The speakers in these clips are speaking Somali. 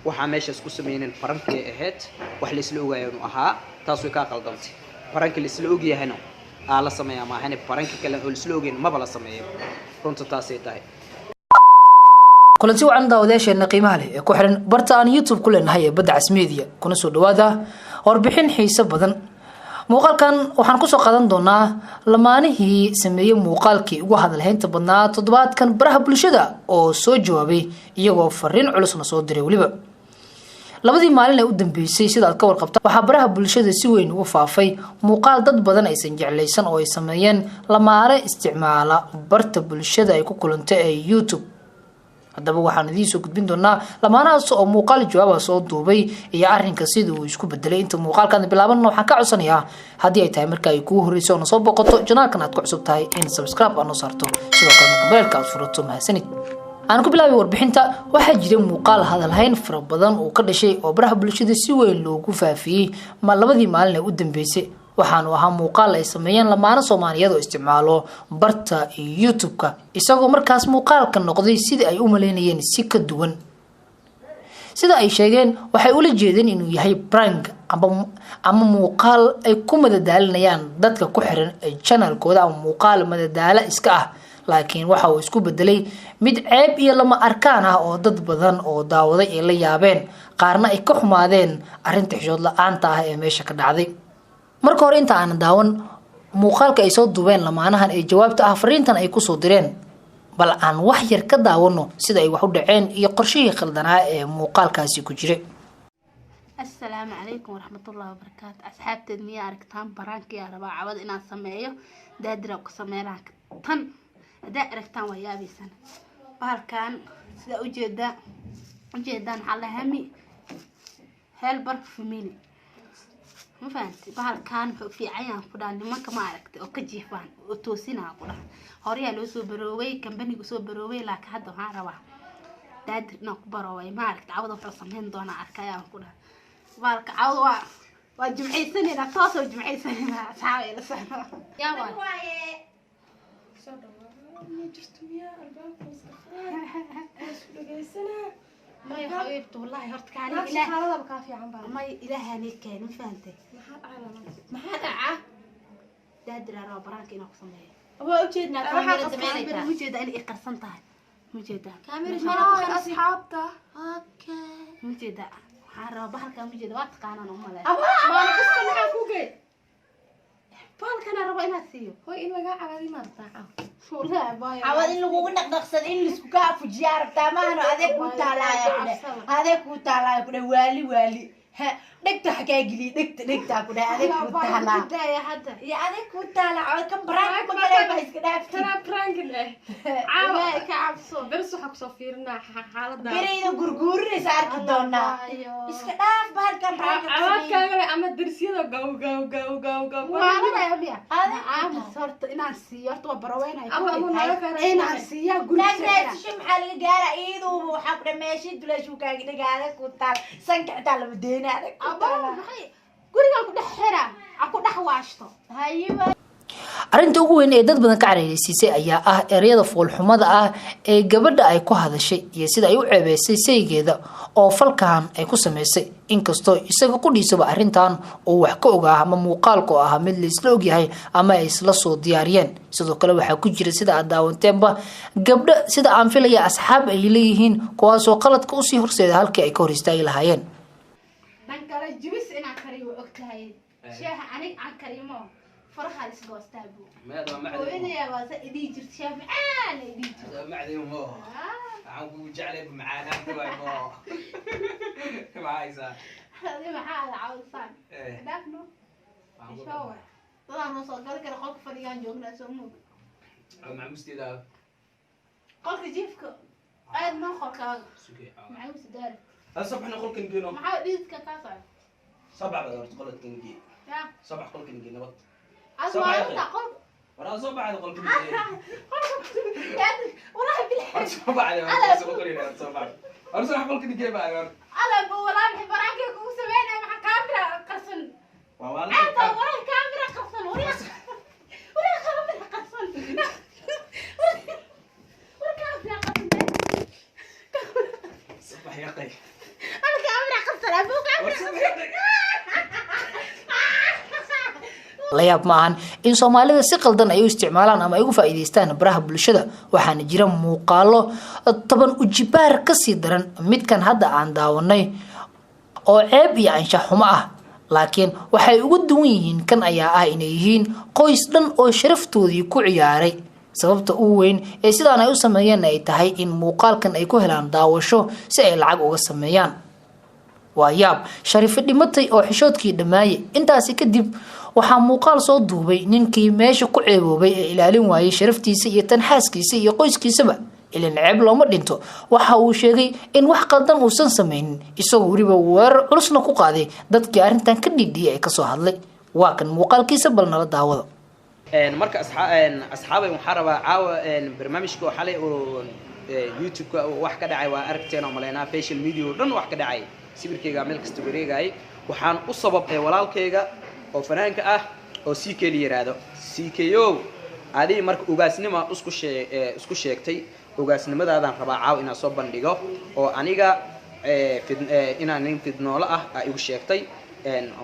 waxaa meeshaas ku sameeyeen farankii ahayd wax la isla ogaayay inuu ahaa taas way ka qaldantay faranki la isla ogyahayna la sameeyaa ma ahane faranki kale oo la isla ogeyn ma bala sameeyo runta taasay tahay kulanti wacan daawadeyaasheena qiimaha leh ee ku xiran barta aan YouTube ku leenahay ee Badda Cas Media kuna soo dhawaada warbixin xiiso badan muuqaalkan waxaan ku soo qaadan doonaa lamaanihii sameeyay muuqaalkii ugu hadalhaynta badnaa toddobaadkan baraha bulshada oo soo jawaabay iyagoo fariin culusna soo diray waliba labadii maalin ee u dambeysay sida aad ka warqabta waxa baraha bulshada si weyn ugu faafay muuqaal dad badan aysan jeclaysan oo ay sameeyeen lamaane isticmaala barta bulshada ay ku kulantay ee YouTube haddaba waxaan idiin soo gudbin doonaa lamaanahaas oo muuqaal jawaab soo duubay iyo arrinka sida uu isku bedelay inta muuqaalkan bilaaban waxaan ka codsanayaa haddii ay tahay marka ay kugu horeyso oo soo boqoto janaalkan aad ku cusub tahay in subscribe aad noo saarto sidoo kale mobilka aad furato mahadsanid aan ku bilaabay warbixinta waxaa jiray muuqaal hadalhayn fara badan oo ka dhashay oo baraha bulshada si weyn loogu faafiyay labadii maalin ee u dambeysay waxaanu ahaa muuqaal ay sameeyeen lamaane Soomaaliyeed oo isticmaalo barta YouTube-ka isagoo markaas muuqaalka noqday sidii ay u maleynayeen si ka duwan sida ay sheegeen waxay ula jeedeen inuu yahay prank ama muuqaal ay ku madadaalinayaan dadka ku xiran channel-kooda ama muuqaal madadaalo iska ah laakiin waxa uu isku bedelay mid ceeb iyo lama arkaan ah oo dad badan oo daawaday ay la yaabeen qaarna ay ka xumaadeen arrinta xishood la'aanta ah ee meesha ka dhacday marka hore inta aan daawan muuqaalka ay soo duubeen lamaanahan ee jawaabta ah fariintan ay ku soo direen bal aan wax yar ka daawano sida ay wax u dhaceen iyo qorshihii khaldanaa ee muuqaalkaasi ku jiray assalaamu calaykum waraxmatullaahi wabarakaatu asxaabteed miyaa aragtaan baraanki yaa rabaa cawad inaan sameeyo daadira ku sameynaa tan hadaa aragtaan waa yaabaysan bahalkan sida ujeedaan waxaa la hami helbar family ما فهمت بهالكان في عيان كلان لما كما عرفت أو كجيفان وتوسينا كلان هوريا لو سو بروي كمبني سو بروي لك هذا ها روا داد نقبروي ما عرفت عوض وحصمين دونا أركيا كلان بهالك عوض وجمعي سنة لا توصل جمعي سنة مع أصحابي لسنا يا وان ما يا حبيبتي والله هرتك علي إله هذا بكافي عم بعد ما إله هنيك كان فهمتي ما حد عا دادر أنا برانك إنك صمية هو وجدنا كاميرا زمانك وجد أنا إقرصنتها وجدها كاميرا زمانك أصحابته أوكي وجدها حارة بحر كان وجد وقت كان أنا أمه لا ما أنا بس كنا حكوكي بحر كان ربع ناسيو هو إنه جا على ما بتاعه والله باي عوض إنه قلنا نقصد إن السكاف وجيار بتاعنا هذا كوتالا يا كده هذا كوتالا يا كده والي دكتور حكاية جلي دكتور كده هذا كوتالا يا حدا يا هذا كوتالا عوض كم برانك ما كده بس كده ترى برانك له عاوي كعبسو بس وحق صفيرنا حالتنا بريده غرغور صار كدونا بس كده بهال كم برانك عوض كاميرا أما درسيده جو وانا يا بيا أنا صرت إن سيارت وبروين هاي إن سيار قول لا شو محل جارة إيده وحق ماشي دول شو كده هذا كوتالا سنك تعال بدينا هذا كوتالا guriga ku dhaxira aku dhaxwaashto hayiba arrinta ugu weyn ee dad badan ka careysiisay ayaa ah ereyada foolxumada ah ee gabadha ay ku hadashay iyo sida ay u ceebeysay saygeeda oo falkan ay ku sameysay inkastoo isaga ku dhiisaba arrintan oo wax ka ogaa ama muuqaalku ah mid la isla og yahay ama ay isla soo diyaariyeen sidoo kale waxa ku jira sida aad daawanteenba gabdha sida aan filaya asxaab ay leeyihiin kuwaas oo qaladka u sii horseeda halkii ay ka hor istaagi lahaayeen kala jibis inaan kariyo ogtahay sheeha anig aan karimo faraha isgo astaabu maada macdan hooyadaya waa sa idii jirta sheef aan idii jirta macdan mo aan ku jeclay macaana waa mo maaysa hadi maxaa la cawsan dhaafno shawar dadaan soo gal kara qolka fadhiyaan joognaa soo mug ma musteeda qolka jiifka aad ma qolkaaga maxaa u sidaar صبحنا قول كنجينو ما حد يذكر كاسع صبح بدور تقول كنجي صبح قول كنجي نبط صبح يا قول ورا صبح هذا قول كنجي والله بالحق صبح هذا قول لي صبح انا صبح قول كنجي بقى انا والله بحب براكي كو سمينا مع كاميرا قرصن والله انت والله كاميرا قرصن ولا كاميرا قرصن ولا كاميرا قرصن صبح يا اخي انا la yaab maahan in Soomaalida si qaldan ay u isticmaalaan ama ay ugu faa'iideystaan baraha bulshada waxaana jira muuqaalo toban ujibaar ka sii daran midkan hadda aan daawanay oo ceeb iyo anshax xumo ah laakiin waxay ugu duwan yihiin kan ayaa ah inay yihiin qoys dhan oo sharaftoodii ku ciyaaray sababta ugu weyn ee sidaan ay u sameeyeen ay tahay in muuqaalkan ay ku helaan daawasho si ay lacag uga sameeyaan waa yaab Shariif dhimatay oo xishoodkii dhamaayay intaasi kadib waxaa muuqaal soo duubay ninkii meesha ku ceeboobay ee ilaalin waayay sharaftiisa iyo tan xaaskiisa iyo qoyskiisaba ilan ceeb looma dhinto waxa uu sheegay in wax qaldan uusan sameynin isagoo wariba weerar culusna ku qaaday dadkii arrintan ka dhidhiyay ay ka soo hadlay waa kan muuqaalkiisa bal nala daawado marka asxaabay waxaan rabaa caawa barnaamijka oo xalay oo YouTube-ka wax ka dhacay waa aragteen oo maleynaa social media oo dhan wax ka dhacay sawirkayga meel kasta wareegay waxaan u sababay walaalkayga oo fanaanka ah oo CK la yiraahdo CKO adii marka ugaasnimo isku sheegtay ugaasnimadaadaan rabaa caaw inaan soo bandhigo oo aniga inaan nin fidnoolo ah igu sheegtay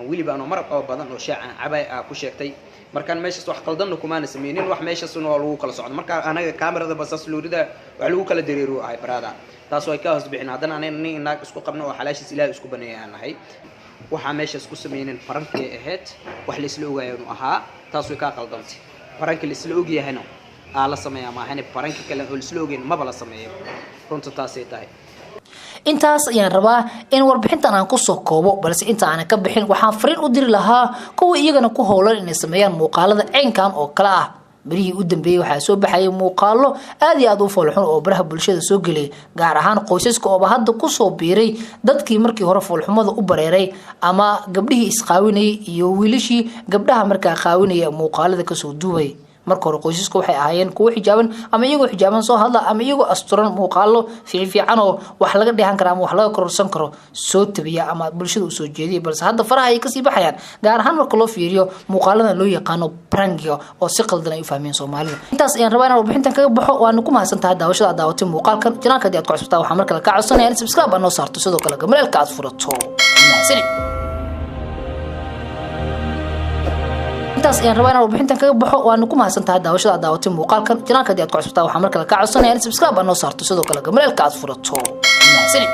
weliba anoo marab oo badan oo shaacan cabay ku sheegtay markaan meeshaas wax qaldan kumaana sameeynin wax meeshaas oo lagu kala socdo marka anaga kaamirada basas luurida wax lagu kala dareero ay barada taas way ka hoos bixin haddana aniga inaag isku qabno oo xalaashiis ilaahay isku baneeyanahay waxa meeshaas ku sameeyeen farankii ahayd wax la isla ogaayay inuu ahaa taas way ka qaldantay faranka la isla ogayahayna la sameeyaa ma ahane faranka kale oo la isla ogeyn ma bala sameeyo runta taasay tahay intaas ayaan rabaa in warbixintan aan ku soo koobo balse inta aan ka bixin waxaan fariin u diri lahaa kuwa iyagana ku howlan inay sameeyaan muuqaalada ceenkan oo kala ah بريه قدام بيه وحاسو بحي مقالو آدي أدو فالحون أو برها بلشة سوقلي قارهان قوسيسكو أو بهاد كوسو بيري دادكي مركي هرفو الحمد أبريري أما قبله إسقاويني يويلشي قبلها مركا خاويني مقالة كسو دوبي marka hore qoysasku waxay ahaayeen kuwa xijaaban ama iyagu xijaaban soo hadla ama iyagu asturan muuqaalo fiican oo wax laga dheehan karo ama wax laga kororsan karo soo tabiya ama bulshada u soo jeediyay balse hadda faraha ay ka sii baxayaan gaar ahaan marka loo fiiriyo muuqaalada loo yaqaan prankiga oo si qaldan ay u fahmeen Soomaalida intaas ayaan rabaa inaan warbixintan kaga baxo waan ku mahadsantahay daawashada daawatay muuqaalkan janaanka aad ku cusubtaa waxa markale ka codsanayaa in subscribe aan noo saarto sidoo kale gamalka aad furato mahadsanid intaas ayaan rabaa inaan warbixintan kaga baxo waan ku mahadsantahay daawashada daawatay muuqaalkan janaanka aad ku cusubtaa waxa markale ka codsanayaa in subscribe aan noo saarto sidoo kale gamalka aad furato mahadsanid